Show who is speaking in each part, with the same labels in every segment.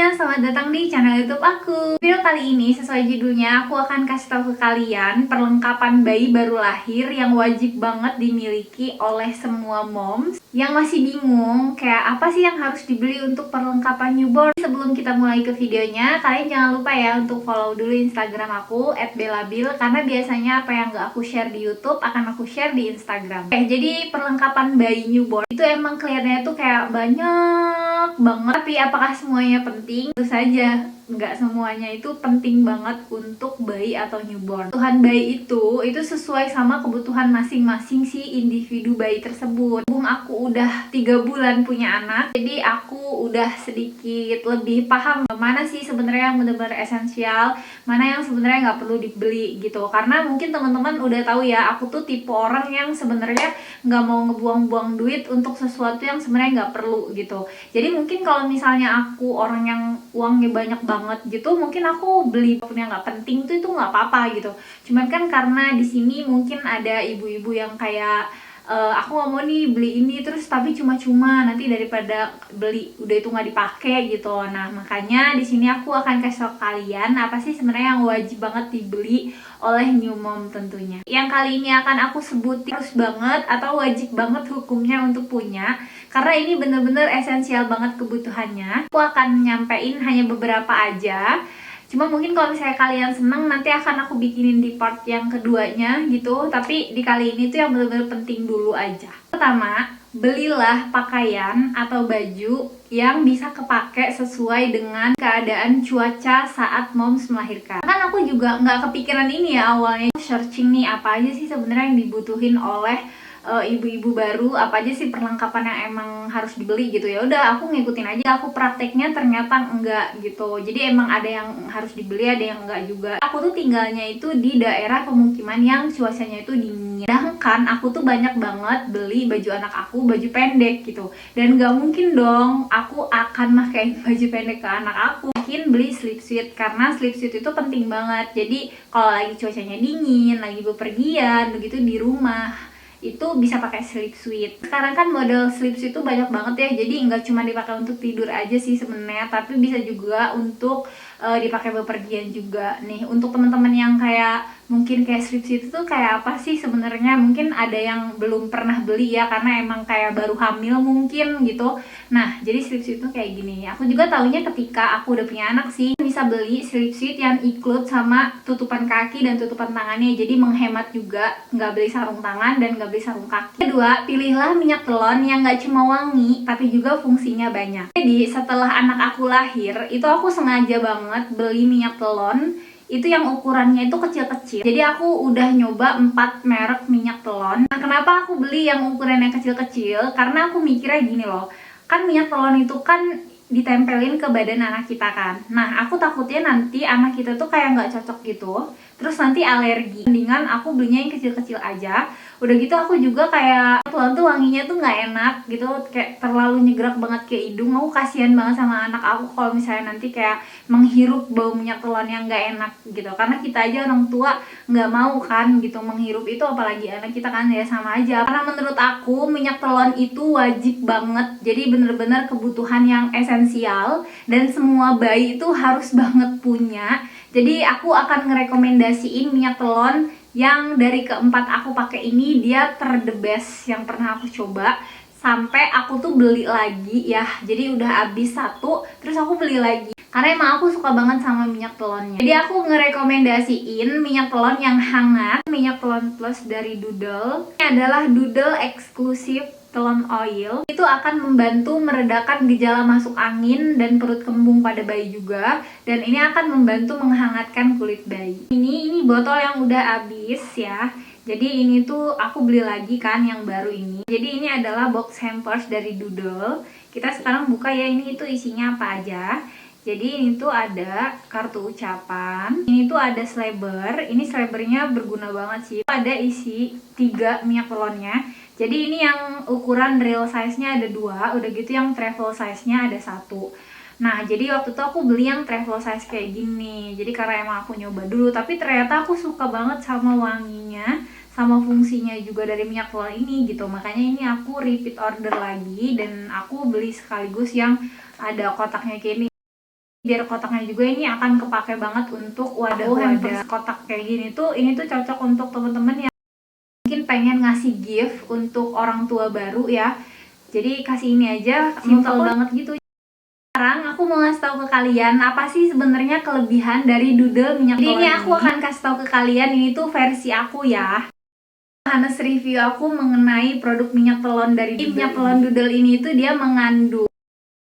Speaker 1: semuanya, selamat datang di channel YouTube aku. Video kali ini sesuai judulnya, aku akan kasih tahu ke kalian perlengkapan bayi baru lahir yang wajib banget dimiliki oleh semua moms yang masih bingung kayak apa sih yang harus dibeli untuk perlengkapan newborn. Sebelum kita mulai ke videonya, kalian jangan lupa ya untuk follow dulu Instagram aku @belabil, karena biasanya apa yang gak aku share di YouTube akan aku share di Instagram. Jadi perlengkapan bayi newborn itu emang kelihatannya tuh kayak banyak banget, tapi apakah semuanya penting? Tentu saja nggak semuanya itu penting banget untuk bayi atau newborn. Kebutuhan bayi itu sesuai sama kebutuhan masing-masing si individu bayi tersebut. Aku udah 3 bulan punya anak, jadi aku udah sedikit lebih paham mana sih sebenarnya yang benar-benar esensial, mana yang sebenarnya nggak perlu dibeli gitu. Karena mungkin teman-teman udah tahu ya, aku tuh tipe orang yang sebenarnya nggak mau ngebuang-buang duit untuk sesuatu yang sebenarnya nggak perlu gitu. Jadi mungkin kalau misalnya aku orang yang uangnya banyak banget gitu, mungkin aku beli pun yang nggak penting tuh itu nggak apa-apa gitu. Cuman kan karena di sini mungkin ada ibu-ibu yang kayak aku nggak mau nih beli ini terus tapi cuma-cuma, nanti daripada beli udah itu nggak dipakai gitu. Nah makanya di sini aku akan kasih tau kalian apa sih sebenarnya yang wajib banget dibeli oleh new mom tentunya. Yang kali ini akan aku sebutin harus banget atau wajib banget hukumnya untuk punya, karena ini bener-bener esensial banget kebutuhannya. Aku akan nyampein hanya beberapa aja. Cuma mungkin kalau misalnya kalian seneng, nanti akan aku bikinin di part yang keduanya gitu. Tapi di kali ini tuh yang bener-bener penting dulu aja. Pertama, belilah pakaian atau baju yang bisa kepake sesuai dengan keadaan cuaca saat moms melahirkan. Kan aku juga nggak kepikiran ini ya awalnya. Searching nih apa aja sih sebenarnya yang dibutuhin oleh ibu-ibu baru, apa aja sih perlengkapan yang emang harus dibeli gitu. Ya udah aku ngikutin aja, aku prakteknya ternyata enggak gitu. Jadi emang ada yang harus dibeli, ada yang enggak juga. Aku tuh tinggalnya itu di daerah pemukiman yang cuacanya itu dingin, sedangkan aku tuh banyak banget beli baju anak aku, baju pendek gitu. Dan nggak mungkin dong aku akan pakai baju pendek ke anak aku. Mungkin beli slipsuit, karena slipsuit itu penting banget. Jadi kalau lagi cuacanya dingin, lagi bepergian begitu di rumah, itu bisa pakai slipsuit. Sekarang kan model slipsuit itu banyak banget ya, jadi nggak cuma dipakai untuk tidur aja sih sebenarnya, tapi bisa juga untuk dipakai bepergian juga. Nih untuk teman-teman yang kayak mungkin kayak slipsuit itu kayak apa sih sebenarnya, mungkin ada yang belum pernah beli ya karena emang kayak baru hamil mungkin gitu. Nah jadi slipsuit itu kayak gini, aku juga taunya ketika aku udah punya anak sih. Bisa beli slipsuit yang include sama tutupan kaki dan tutupan tangannya, jadi menghemat juga, nggak beli sarung tangan dan nggak beli sarung kaki. Kedua, pilihlah minyak telon yang nggak cuma wangi tapi juga fungsinya banyak. Jadi setelah anak aku lahir itu aku sengaja banget beli minyak telon itu yang ukurannya itu kecil-kecil. Jadi aku udah nyoba 4 merek minyak telon. Nah kenapa aku beli yang ukurannya kecil-kecil? Karena aku mikirnya gini loh, kan minyak telon itu kan ditempelin ke badan anak kita kan. Nah aku takutnya nanti anak kita tuh kayak nggak cocok gitu, terus nanti alergi. Mendingan aku belinya yang kecil-kecil aja. Udah gitu aku juga kayak telon tuh wanginya tuh nggak enak gitu, kayak terlalu nyegerak banget ke hidung. Aku kasihan banget sama anak aku kalau misalnya nanti kayak menghirup bau minyak telon yang nggak enak gitu. Karena kita aja orang tua nggak mau kan gitu menghirup itu, apalagi anak kita kan, ya sama aja. Karena menurut aku minyak telon itu wajib banget, jadi bener-bener kebutuhan yang esensial dan semua bayi itu harus banget punya. Jadi aku akan ngerekomendasiin minyak telon yang dari keempat aku pakai ini, dia the best yang pernah aku coba. Sampai aku tuh beli lagi ya, jadi udah habis satu terus aku beli lagi karena emang aku suka banget sama minyak telonnya. Jadi aku ngerekomendasiin minyak telon yang hangat, minyak telon plus dari Doodle. Ini adalah Doodle eksklusif telon oil. Itu akan membantu meredakan gejala masuk angin dan perut kembung pada bayi juga, dan ini akan membantu menghangatkan kulit bayi. Ini botol yang udah habis ya. Jadi ini tuh aku beli lagi kan yang baru ini. Jadi ini adalah box hampers dari Doodle. Kita sekarang buka ya, ini itu isinya apa aja. Jadi ini tuh ada kartu ucapan, ini tuh ada slabber. Ini slabbernya berguna banget sih. Ada isi 3 minyak telonnya. Jadi ini yang ukuran real size-nya ada 2, udah gitu yang travel size-nya ada 1. Nah jadi waktu itu aku beli yang travel size kayak gini. Jadi karena emang aku nyoba dulu, tapi ternyata aku suka banget sama wanginya, sama fungsinya juga dari minyak telon ini gitu. Makanya ini aku repeat order lagi dan aku beli sekaligus yang ada kotaknya kayak ini. Biar kotaknya juga ini akan kepake banget untuk wadah-wadah kotak kayak gini tuh. Ini tuh cocok untuk temen-temen yang mungkin pengen ngasih gift untuk orang tua baru ya. Jadi kasih ini aja, simple banget gitu. Sekarang aku mau ngasih tahu ke kalian apa sih sebenarnya kelebihan dari doodle minyak telon. Jadi ini aku akan kasih tahu ke kalian, ini tuh versi aku ya. Honest review aku mengenai produk minyak telon dari doodle. Minyak telon doodle ini tuh dia mengandung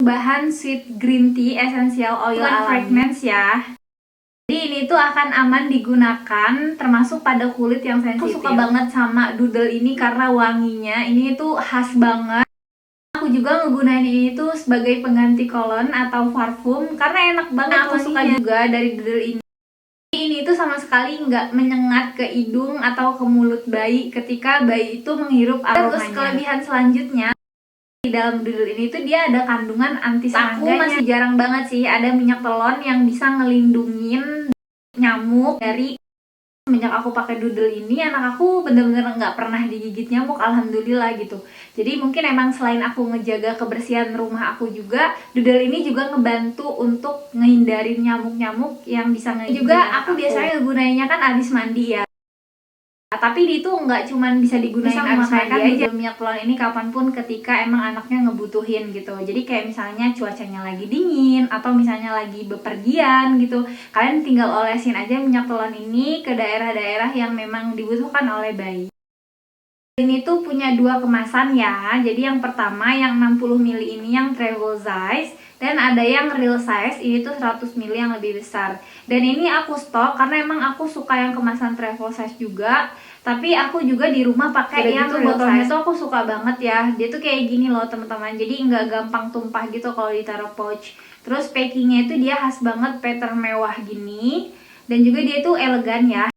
Speaker 1: bahan sweet green tea essential oil fragrance ya. Jadi ini tuh akan aman digunakan termasuk pada kulit yang sensitif. Aku suka banget sama doodle ini karena wanginya ini tuh khas banget. Aku juga ngegunain ini tuh sebagai pengganti kolon atau parfum karena enak banget. Aku suka juga dari doodle ini. Ini tuh sama sekali nggak menyengat ke hidung atau ke mulut bayi ketika bayi itu menghirup aromanya. Terus kelebihan selanjutnya di dalam doodle ini tuh dia ada kandungan anti serangga. Aku masih jarang banget sih ada minyak telon yang bisa ngelindungin nyamuk dari. Semenjak aku pakai doodle ini, anak aku bener-bener nggak pernah digigit nyamuk, alhamdulillah gitu. Jadi mungkin emang selain aku ngejaga kebersihan rumah aku juga, doodle ini juga ngebantu untuk ngehindarin nyamuk-nyamuk yang bisa ngegigit. Juga aku biasanya ngegunainnya kan abis mandi ya. Tapi itu nggak cuman bisa digunain abis mandi aja. Minyak telon ini kapanpun ketika emang anaknya ngebutuhin gitu. Jadi kayak misalnya cuacanya lagi dingin atau misalnya lagi bepergian gitu, kalian tinggal olesin aja minyak telon ini ke daerah-daerah yang memang dibutuhkan oleh bayi. Ini tuh punya dua kemasan ya. Jadi yang pertama yang 60 ml ini yang travel size, dan ada yang real size, ini tuh 100 ml yang lebih besar. Dan ini aku stok karena emang aku suka yang kemasan travel size juga. Tapi aku juga di rumah pakai yang real botolnya size. Tuh aku suka banget ya. Dia tuh kayak gini loh teman-teman. Jadi nggak gampang tumpah gitu kalau ditaruh pouch. Terus packingnya itu dia khas banget, pattern mewah gini. Dan juga dia tuh elegan ya.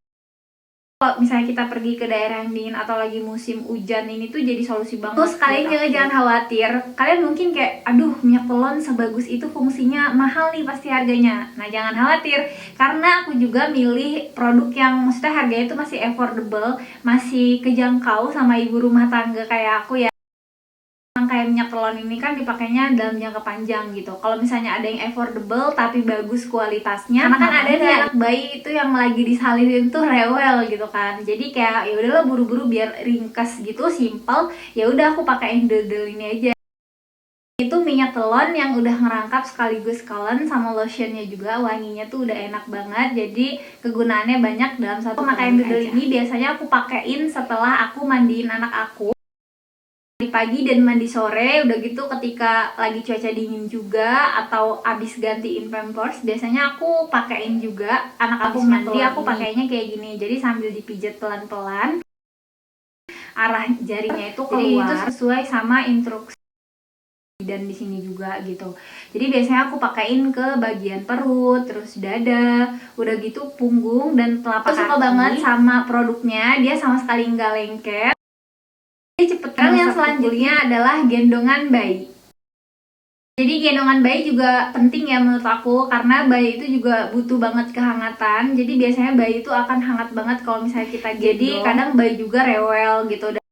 Speaker 1: Kalau misalnya kita pergi ke daerah yang dingin atau lagi musim hujan, ini tuh jadi solusi banget. Terus kalian juga jangan khawatir. Kalian mungkin kayak, aduh minyak telon sebagus itu fungsinya mahal nih pasti harganya. Nah jangan khawatir, karena aku juga milih produk yang maksudnya harganya itu masih affordable, masih kejangkau sama ibu rumah tangga kayak aku ya. Kayak minyak telon ini kan dipakainya dalam jangka panjang gitu. Kalau misalnya ada yang affordable tapi bagus kualitasnya, karena kan ada nih anak bayi itu yang lagi disalinin tuh rewel gitu kan. Jadi kayak ya udahlah buru-buru biar ringkas gitu, simple. Ya udah aku pakein doodle ini aja. Itu minyak telon yang udah ngerangkap sekaligus kolon sama lotionnya juga, wanginya tuh udah enak banget. Jadi kegunaannya banyak dalam satu. Pemakaian doodle ini biasanya aku pakein setelah aku mandiin anak aku di pagi dan mandi sore. Udah gitu ketika lagi cuaca dingin juga atau abis gantiin pampers, biasanya aku pakein juga anak aku mandi. Aku pakainya kayak gini, jadi sambil dipijat pelan-pelan arah jarinya itu keluar. Jadi itu sesuai sama instruksi dan di sini juga gitu. Jadi biasanya aku pakein ke bagian perut, terus dada, udah gitu punggung dan telapak kaki. Aku suka banget sama produknya, dia sama sekali nggak lengket. Cepet. Yang selanjutnya adalah gendongan bayi. Jadi gendongan bayi juga penting ya menurut aku, karena bayi itu juga butuh banget kehangatan. Jadi biasanya bayi itu akan hangat banget kalau misalnya kita gendong. Jadi kadang bayi juga rewel gitu. Dan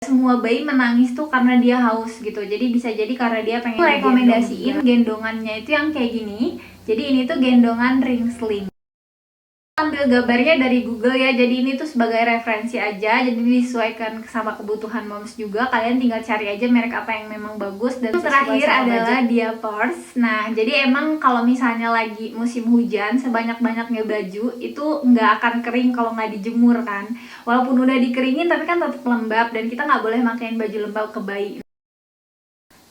Speaker 1: semua bayi menangis tuh karena dia haus gitu. Jadi bisa jadi karena dia pengen digendong. Rekomendasiin gendongannya itu yang kayak gini. Jadi ini tuh gendongan ring sling. Ambil gambarnya dari Google ya, jadi ini tuh sebagai referensi aja, jadi disesuaikan sama kebutuhan moms juga. Kalian tinggal cari aja merek apa yang memang bagus. Dan terakhir adalah diapers. Nah jadi emang kalau misalnya lagi musim hujan, sebanyak-banyaknya baju itu nggak akan kering kalau nggak dijemur kan. Walaupun udah dikeringin tapi kan tetap lembab, dan kita nggak boleh makain baju lembab ke bayi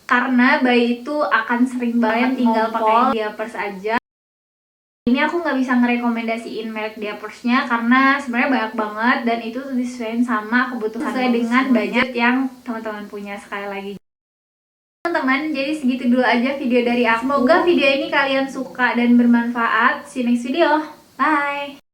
Speaker 1: karena bayi itu akan sering banget tinggal pakai diapers aja. Ini aku nggak bisa ngerekomendasiin merek diapersnya karena sebenarnya banyak banget dan itu tuh disesuaikan sama kebutuhan sesuai dengan budget yang teman-teman punya. Sekali lagi teman-teman, jadi segitu dulu aja video dari aku. Semoga video ini kalian suka dan bermanfaat. See you next video. Bye.